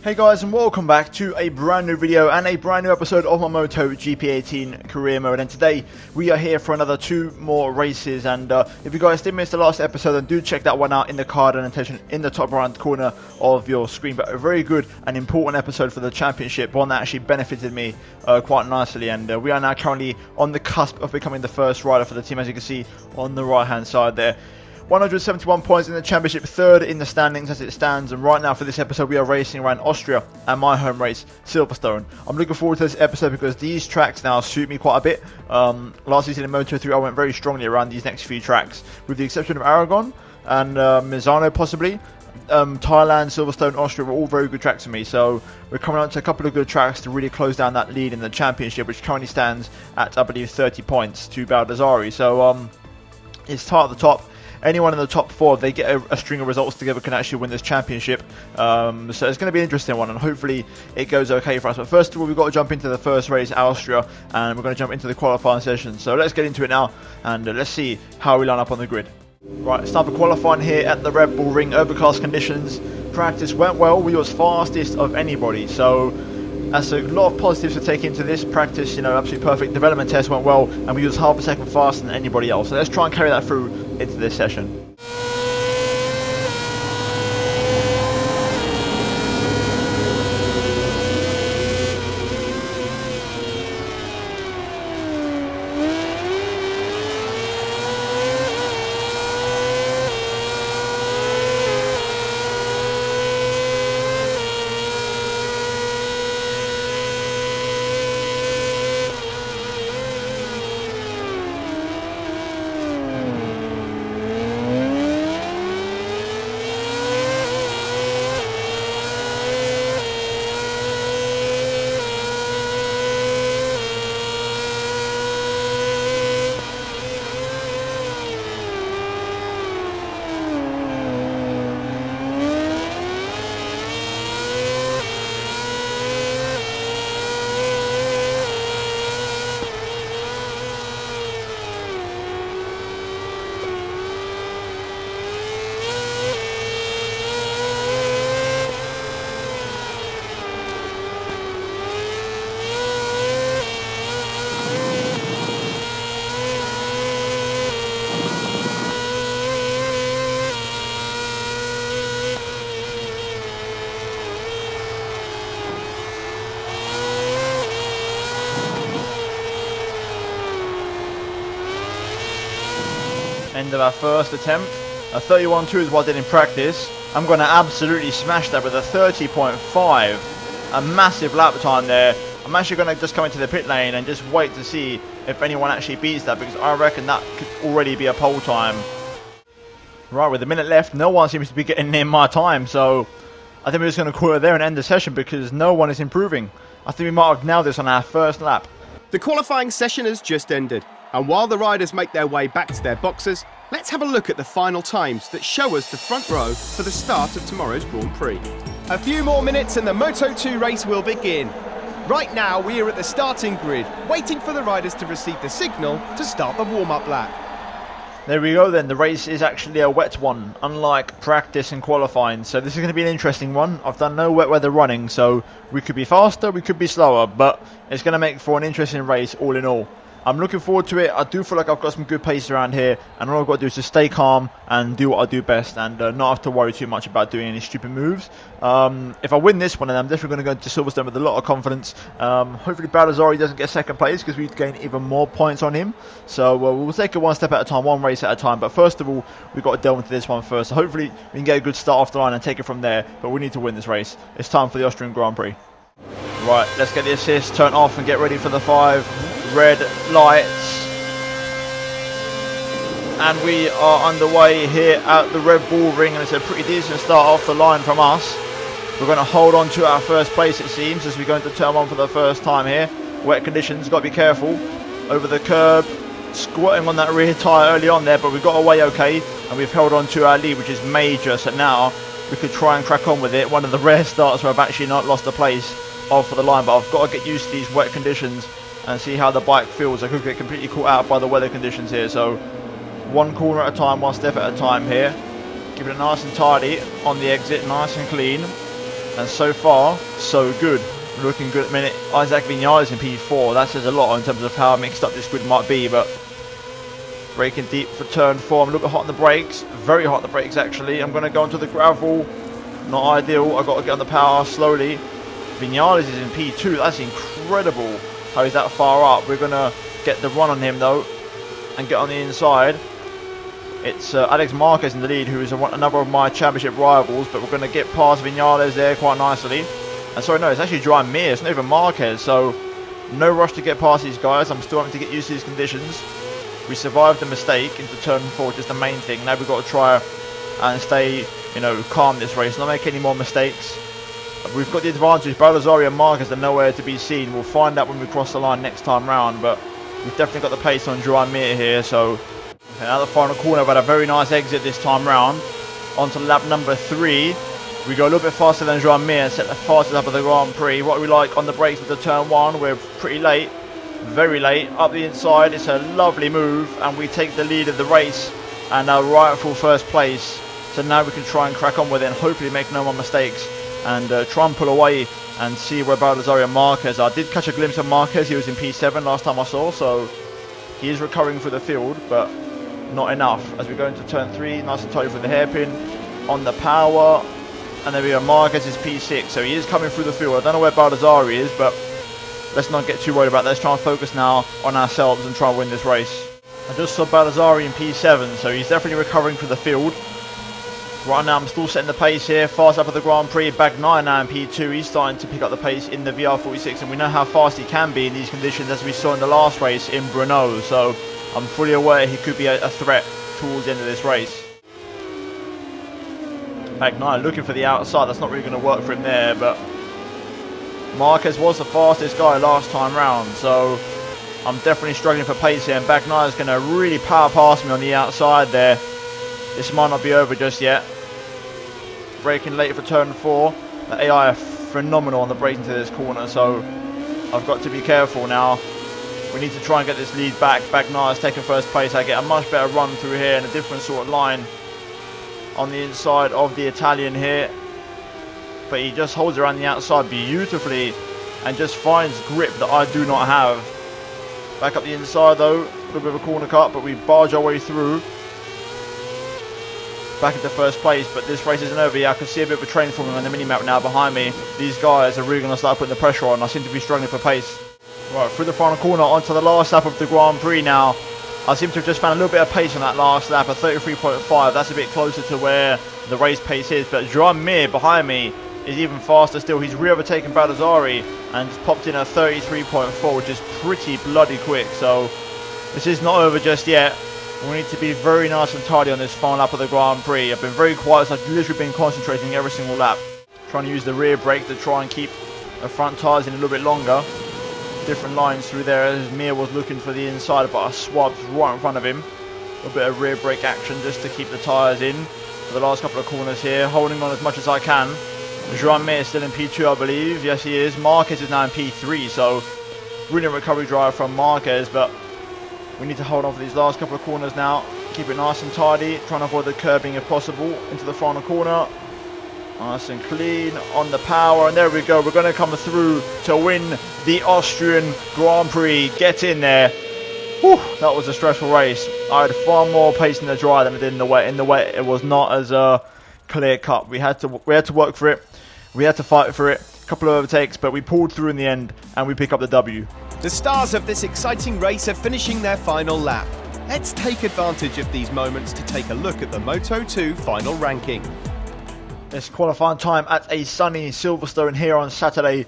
Hey guys, and welcome back to a brand new video and a brand new episode of my MotoGP 18 career mode. And today we are here for another 2 more races, and if you guys did miss the last episode, then do check that one out in the card annotation in the top right corner of your screen. But a very good and important episode for the championship, one that actually benefited me quite nicely. And we are now currently on the cusp of becoming the first rider for the team, as you can see on the right hand side there. 171 points in the championship, 3rd in the standings as it stands, and right now for this episode we are racing around Austria and my home race, Silverstone. I'm looking forward to this episode because these tracks now suit me quite a bit. Last season in Moto3 I went very strongly around these next few tracks, with the exception of Aragon and Misano possibly. Thailand, Silverstone, Austria were all very good tracks for me, so we're coming on to a couple of good tracks to really close down that lead in the championship, which currently stands at, I believe, 30 points to Baldassarri. So it's tight at the top. Anyone in the top 4, if they get a string of results together, can actually win this championship. So it's going to be an interesting one, and hopefully it goes okay for us. But first of all, we've got to jump into the first race, Austria, and we're going to jump into the qualifying session. So let's get into it now, and let's see how we line up on the grid. Right, it's time for qualifying here at the Red Bull Ring. Overcast conditions. Practice went well. We was fastest of anybody, so that's a lot of positives to take into this practice. You know, absolutely perfect. Development test went well, and we was half a second faster than anybody else. So let's try and carry that through into this session. End of our first attempt. A 31.2 is what I did in practice. I'm going to absolutely smash that with a 30.5. A massive lap time there. I'm actually going to just come into the pit lane and just wait to see if anyone actually beats that, because I reckon that could already be a pole time. Right, with a minute left, no one seems to be getting near my time, so I think we're just going to call it there and end the session because no one is improving. I think we might have nailed this on our first lap. The qualifying session has just ended, and while the riders make their way back to their boxes, let's have a look at the final times that show us the front row for the start of tomorrow's Grand Prix. A few more minutes and the Moto2 race will begin. Right now we are at the starting grid, waiting for the riders to receive the signal to start the warm-up lap. There we go then, the race is actually a wet one, unlike practice and qualifying, so this is going to be an interesting one. I've done no wet weather running, so we could be faster, we could be slower, but it's going to make for an interesting race all in all. I'm looking forward to it. I do feel like I've got some good pace around here, and all I've got to do is just stay calm and do what I do best, and not have to worry too much about doing any stupid moves. If I win this one, then I'm definitely going to go to Silverstone with a lot of confidence. Hopefully Baldassarri doesn't get second place, because we'd gain even more points on him. So we'll take it one step at a time, one race at a time. But first of all, we've got to delve into this one first. So hopefully we can get a good start off the line and take it from there. But we need to win this race. It's time for the Austrian Grand Prix. Right, let's get the assist, turn off and get ready for the 5 red lights. And we are underway here at the Red Bull Ring, and it's a pretty decent start off the line from us. We're going to hold on to our first place, it seems, as we go into turn 1 for the first time here. Wet conditions, got to be careful. Over the curb, squatting on that rear tyre early on there, but we got away okay, and we've held on to our lead, which is major. So now we could try and crack on with it. One of the rare starts where I've actually not lost a place off for the line, but I've got to get used to these wet conditions and see how the bike feels. I could get completely caught out by the weather conditions here, so one corner at a time, one step at a time here. Keep it nice and tidy on the exit, nice and clean. And so far, so good. Looking good at the minute. Isaac Vinales in P4. That says a lot in terms of how mixed up this grid might be. But braking deep for turn 4. I'm a little bit hot on the brakes. Very hot on the brakes, actually. I'm going to go onto the gravel. Not ideal. I've got to get on the power slowly. Vinales is in P2. That's incredible how he's that far up. We're going to get the run on him, though, and get on the inside. It's Alex Marquez in the lead, who is another of my championship rivals, but we're going to get past Vinales there quite nicely. And sorry, no, it's actually Dry Mir, it's not even Marquez, so no rush to get past these guys. I'm still having to get used to these conditions. We survived the mistake into turn 4, which is the main thing. Now we've got to try and stay, you know, calm this race, not make any more mistakes. We've got the advantage. Baldassarri and Marquez are nowhere to be seen. We'll find out when we cross the line next time round, but we've definitely got the pace on Dry Mir here, so... Now the final corner, we've had a very nice exit this time round. Onto lap number 3. We go a little bit faster than Joan Mir and set the fastest lap of the Grand Prix. What we like on the brakes with the turn 1, we're pretty late. Very late. Up the inside, it's a lovely move. And we take the lead of the race. And our rightful first place. So now we can try and crack on with it and hopefully make no more mistakes. And try and pull away and see where Baldassarri and Marquez are. I did catch a glimpse of Marquez. He was in P7 last time I saw. So he is recovering for the field. But... not enough as we go into turn 3, nice and tight for the hairpin on the power, and there we go. Marquez is P6, so he is coming through the field. I don't know where Baldassarri is, but let's not get too worried about that. Let's try and focus now on ourselves and try and win this race. I just saw Baldassarri in P7, so he's definitely recovering for the field. Right now I'm still setting the pace here, fast up of the Grand Prix, back 9 now in P2. He's starting to pick up the pace in the VR46, and we know how fast he can be in these conditions, as we saw in the last race in Brno, so I'm fully aware he could be a threat towards the end of this race. Back 9 looking for the outside. That's not really going to work for him there, but Marquez was the fastest guy last time round, so I'm definitely struggling for pace here. And back 9 is going to really power past me on the outside there. This might not be over just yet. Braking late for turn 4. The AI are phenomenal on the brakes into this corner, so I've got to be careful now. We need to try and get this lead back. Back 9 is taking first place. I get a much better run through here and a different sort of line on the inside of the Italian here. But he just holds around the outside beautifully and just finds grip that I do not have. Back up the inside though. A little bit of a corner cut, but we barge our way through. Back into first place, but this race isn't over yet. I can see a bit of a train forming on the mini-map now behind me. These guys are really going to start putting the pressure on. I seem to be struggling for pace. Right, through the final corner onto the last lap of the Grand Prix now. I seem to have just found a little bit of pace on that last lap, a 33.5. That's a bit closer to where the race pace is. But Joan Mir behind me is even faster still. He's re-overtaken Baldassarri and popped in a 33.4, which is pretty bloody quick. So this is not over just yet. We need to be very nice and tidy on this final lap of the Grand Prix. I've been very quiet, so I've literally been concentrating every single lap. Trying to use the rear brake to try and keep the front tyres in a little bit longer. Different lines through there as Mir was looking for the inside, but I swapped right in front of him. A little bit of rear brake action just to keep the tyres in for the last couple of corners here, holding on as much as I can. Joan Mir is still in P2, I believe. Yes, he is. Marquez is now in P3, so brilliant recovery drive from Marquez, but we need to hold on for these last couple of corners now. Keep it nice and tidy, trying to avoid the curbing if possible into the final corner. Nice and clean on the power, and there we go. We're going to come through to win the Austrian Grand Prix. Get in there. Whew, that was a stressful race. I had far more pace in the dry than I did in the wet. In the wet, it was not as clear cut. We had to work for it. We had to fight for it. A couple of overtakes, but we pulled through in the end, and we pick up the W. The stars of this exciting race are finishing their final lap. Let's take advantage of these moments to take a look at the Moto2 final ranking. It's qualifying time at a sunny Silverstone here on Saturday.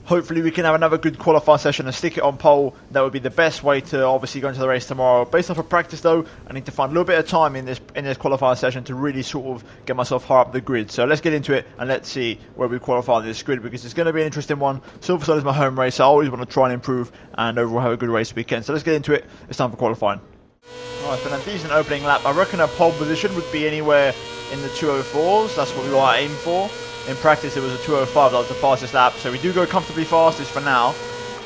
Hopefully we can have another good qualifying session and stick it on pole. That would be the best way to obviously go into the race tomorrow. Based off of practice though, I need to find a little bit of time in this qualifying session to really sort of get myself higher up the grid. So let's get into it and let's see where we qualify on this grid, because it's going to be an interesting one. Silverstone is my home race, so I always want to try and improve and overall have a good race weekend. So let's get into it. It's time for qualifying. Alright, it's been a decent opening lap. I reckon a pole position would be anywhere in the 204s. That's what we want to aim for. In practice it was a 205, that was the fastest lap, so we do go comfortably fastest for now,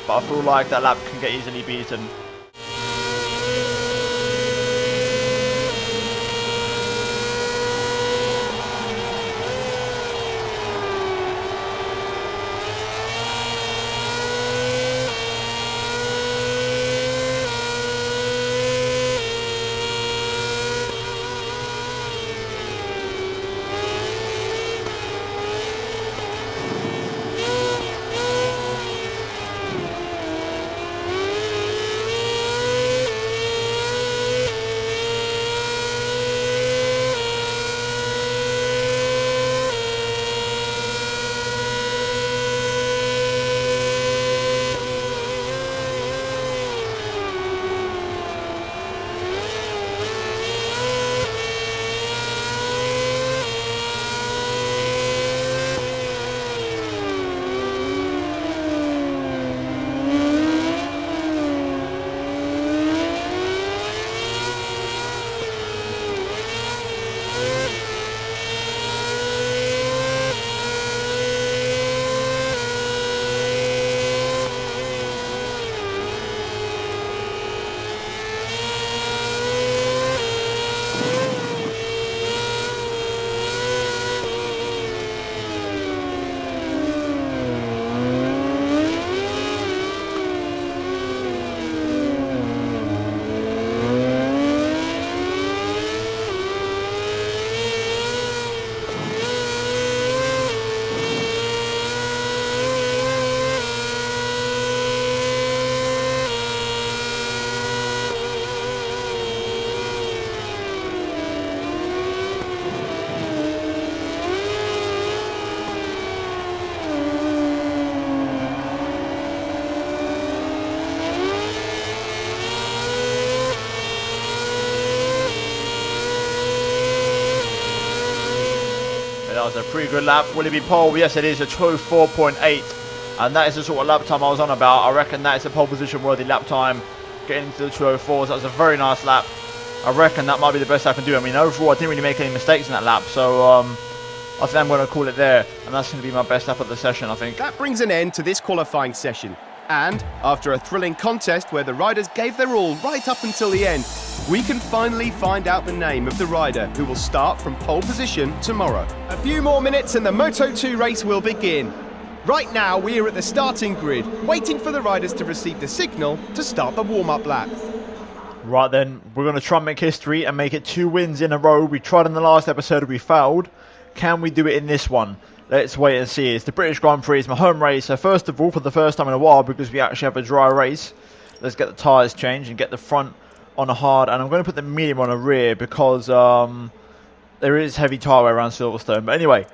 but I feel like that lap can get easily beaten. was a pretty good lap. Will it be pole? Yes, it is, a 204.8. And that is the sort of lap time I was on about. I reckon that is a pole position worthy lap time. Getting into the 204s, that was a very nice lap. I reckon that might be the best I can do. I mean, overall, I didn't really make any mistakes in that lap. So, I think I'm going to call it there. And that's going to be my best lap of the session, I think. That brings an end to this qualifying session. And after a thrilling contest where the riders gave their all right up until the end, we can finally find out the name of the rider who will start from pole position tomorrow. A few more minutes and the Moto2 race will begin. Right now, we are at the starting grid, waiting for the riders to receive the signal to start the warm-up lap. Right then, we're going to try and make history and make it 2 wins in a row. We tried in the last episode, we failed. Can we do it in this one? Let's wait and see. It's the British Grand Prix, it's my home race. So first of all, for the first time in a while, because we actually have a dry race, let's get the tyres changed and get the front on a hard. And I'm going to put the medium on a rear because there is heavy tyre wear around Silverstone. But anyway,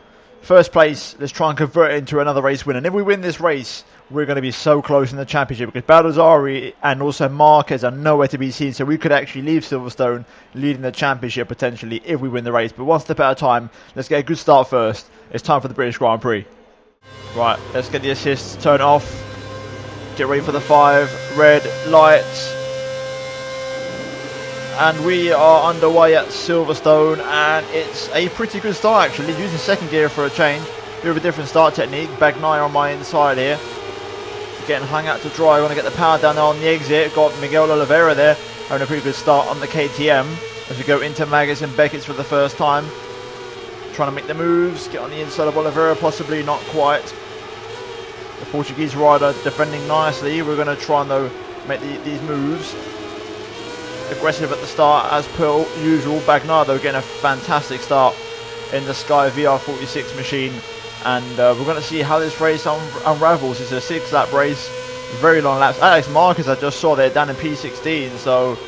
first place, let's try and convert it into another race win. And if we win this race, we're going to be so close in the championship because Baldassarri and also Marquez are nowhere to be seen. So we could actually leave Silverstone leading the championship potentially if we win the race. But one step at a time, let's get a good start first. It's time for the British Grand Prix. Right, let's get the assists turned off. Get ready for the 5 red lights. And we are underway at Silverstone, and it's a pretty good start actually, using second gear for a change. Bit of a different start technique. Bagnaia on my inside here. Getting hung out to dry. I want to get the power down there on the exit. Got Miguel Oliveira there, having a pretty good start on the KTM. As we go into Maggotts and Beckett's for the first time. Trying to make the moves, get on the inside of Oliveira, possibly not quite. The Portuguese rider defending nicely. We're going to try and though make these moves. Aggressive at the start as per usual. Bagnaia though getting a fantastic start in the Sky VR46 machine. And we're going to see how this race unravels. It's a 6-lap race, very long laps. Alex Marquez I just saw there down in P16, so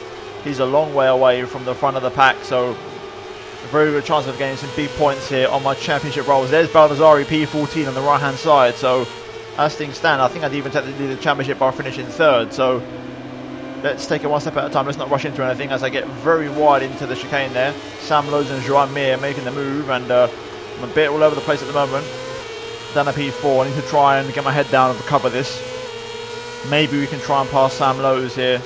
he's a long way away from the front of the pack. So a very good chance of getting some big points here on my championship rolls. There's Baldassarri P14 on the right hand side. So as things stand, I think I'd even take the championship by finishing 3rd. So let's take it one step at a time. Let's not rush into anything as I get very wide into the chicane there. Sam Lowe's and Joan Mir making the move, and I'm a bit all over the place at the moment. Down a P4, I need to try and get my head down and recover this. Maybe we can try and pass Sam Lowe's here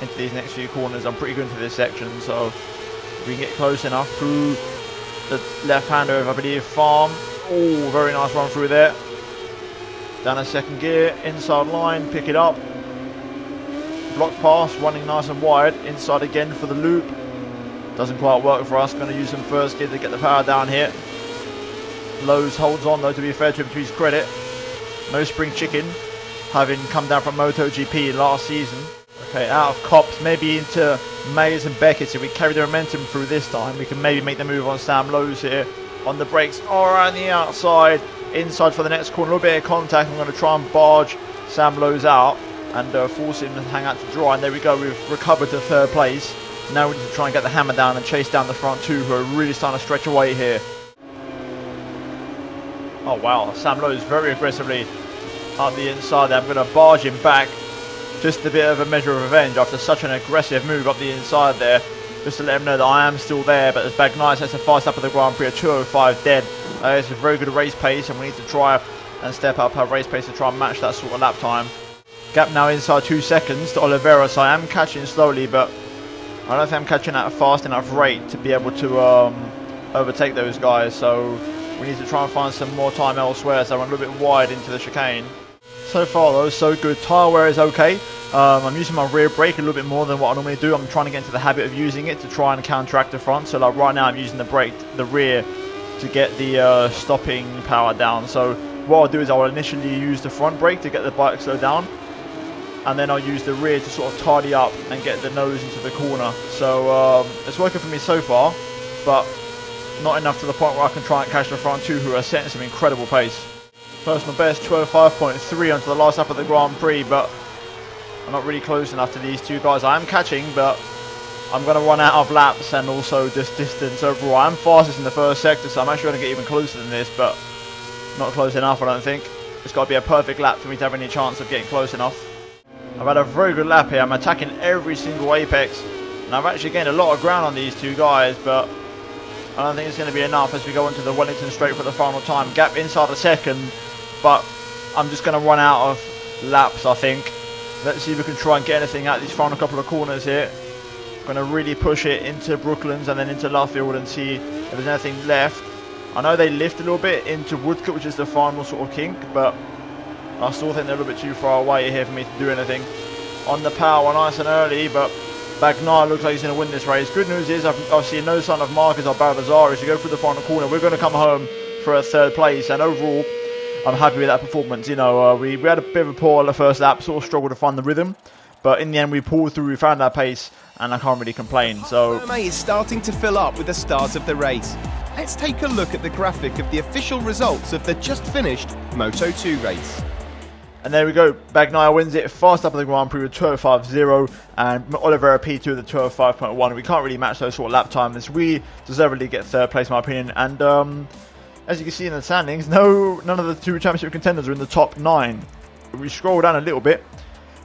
into these next few corners. I'm pretty good into this section, so if we can get close enough through the left-hander of, I believe, Farm. Oh, very nice run through there. Down a second gear, inside line, pick it up. Block pass, running nice and wide. Inside again for the loop. Doesn't quite work for us. Going to use some first gear to get the power down here. Lowe's holds on though, to be fair to him, to his credit. No spring chicken, having come down from MotoGP last season. Okay, out of Cops, maybe into Maggotts and Beckett. If we carry the momentum through this time, we can maybe make the move on Sam Lowe's here. On the brakes, around the outside, inside for the next corner. A little bit of contact. I'm going to try and barge Sam Lowe's out and force him to hang out to dry. And there we go, we've recovered to 3rd place. Now we need to try and get the hammer down and chase down the front 2, who are really starting to stretch away here. Oh wow, Sam Lowe's very aggressively up the inside there. I'm going to barge him back. Just a bit of a measure of revenge after such an aggressive move up the inside there. Just to let him know that I am still there. But as Bagnaia sets a fast up of the Grand Prix, a 2:05 dead. It's a very good race pace, and we need to try and step up our race pace to try and match that sort of lap time. Gap now inside 2 seconds to Oliveira, so I am catching slowly, but I don't think I'm catching at a fast enough rate to be able to overtake those guys. So we need to try and find some more time elsewhere, so I run a little bit wide into the chicane. So far though, so good. Tyre wear is okay. I'm using my rear brake a little bit more than what I normally do. I'm trying to get into the habit of using it to try and counteract the front. So like right now I'm using the rear to get the stopping power down. So what I'll do is I'll initially use the front brake to get the bike slow down, and then I'll use the rear to sort of tidy up and get the nose into the corner. So it's working for me so far, but not enough to the point where I can try and catch the front 2, who are setting some incredible pace. Personal best 12.5.3 onto the last lap of the Grand Prix, but I'm not really close enough to these 2 guys. I am catching, but I'm going to run out of laps and also just distance overall. I'm fastest in the first sector, so I'm actually going to get even closer than this, but not close enough, I don't think. It's got to be a perfect lap for me to have any chance of getting close enough. I've had a very good lap here. I'm attacking every single apex, and I've actually gained a lot of ground on these 2 guys, but I don't think it's going to be enough as we go into the Wellington Straight for the final time. Gap inside the second, but I'm just going to run out of laps, I think. Let's see if we can try and get anything out of these final couple of corners here. Going to really push it into Brooklands and then into Luffield and see if there's anything left. I know they lift a little bit into Woodcote, which is the final sort of kink, but I still think they're a little bit too far away here for me to do anything. On the power, nice and early, but Bagnaia looks like he's going to win this race. Good news is I've seen no sign of Marquez or Baldassarre to go through the final corner. We're going to come home for a third place, and overall, I'm happy with that performance. You know, we had a bit of a pull on the first lap, sort of struggled to find the rhythm, but in the end we pulled through, we found our pace, and I can't really complain. So Ferme is starting to fill up with the start of the race. Let's take a look at the graphic of the official results of the just finished Moto2 race. And there we go, Bagnaia wins it, fast up of the Grand Prix with 2:05.0, and Oliveira P2 with the 2:05.1. We can't really match those sort of lap times. We deservedly get third place, in my opinion. And as you can see in the standings, none of the two championship contenders are in the top 9. We scroll down a little bit.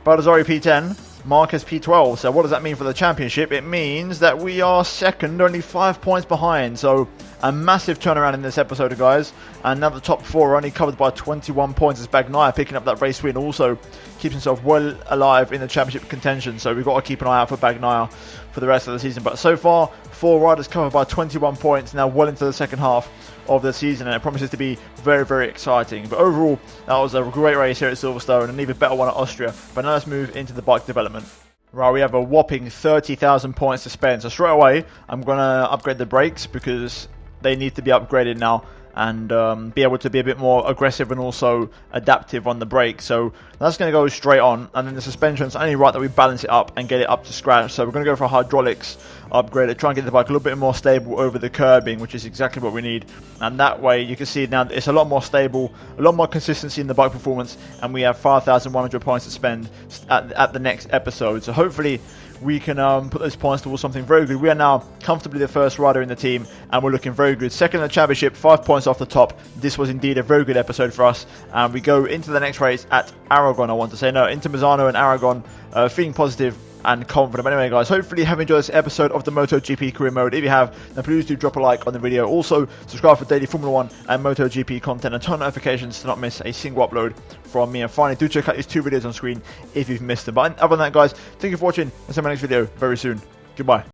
Baldassarre P10, Marquez P12. So what does that mean for the championship? It means that we are second, only 5 points behind. So a massive turnaround in this episode, guys. And now the top 4 are only covered by 21 points as Bagnaia picking up that race win. Also keeps himself well alive in the championship contention. So we've got to keep an eye out for Bagnaia for the rest of the season. But so far, 4 riders covered by 21 points, now well into the second half of the season, and it promises to be very, very exciting. But overall, that was a great race here at Silverstone, and an even better one at Austria. But now let's move into the bike development. Right, we have a whopping 30,000 points to spend. So straight away, I'm going to upgrade the brakes because they need to be upgraded now, and be able to be a bit more aggressive and also adaptive on the brake. So that's going to go straight on, and then the suspension's only right that we balance it up and get it up to scratch. So we're going to go for a hydraulics upgrade to try and get the bike a little bit more stable over the curbing, which is exactly what we need. And that way you can see now it's a lot more stable, a lot more consistency in the bike performance, and we have 5,100 points to spend at the next episode. So hopefully we can put those points towards something very good. We are now comfortably the first rider in the team, and we're looking very good. Second in the championship, 5 points off the top. This was indeed a very good episode for us, and we go into the next race at Aragon, into Misano and Aragon, feeling positive and confident. But anyway, guys, hopefully you have enjoyed this episode of the MotoGP career mode. If you have, then please do drop a like on the video. Also, subscribe for daily Formula 1 and MotoGP content, and turn notifications to not miss a single upload from me. And finally, do check out these 2 videos on screen if you've missed them. But other than that, guys, thank you for watching, and see you in my next video very soon. Goodbye.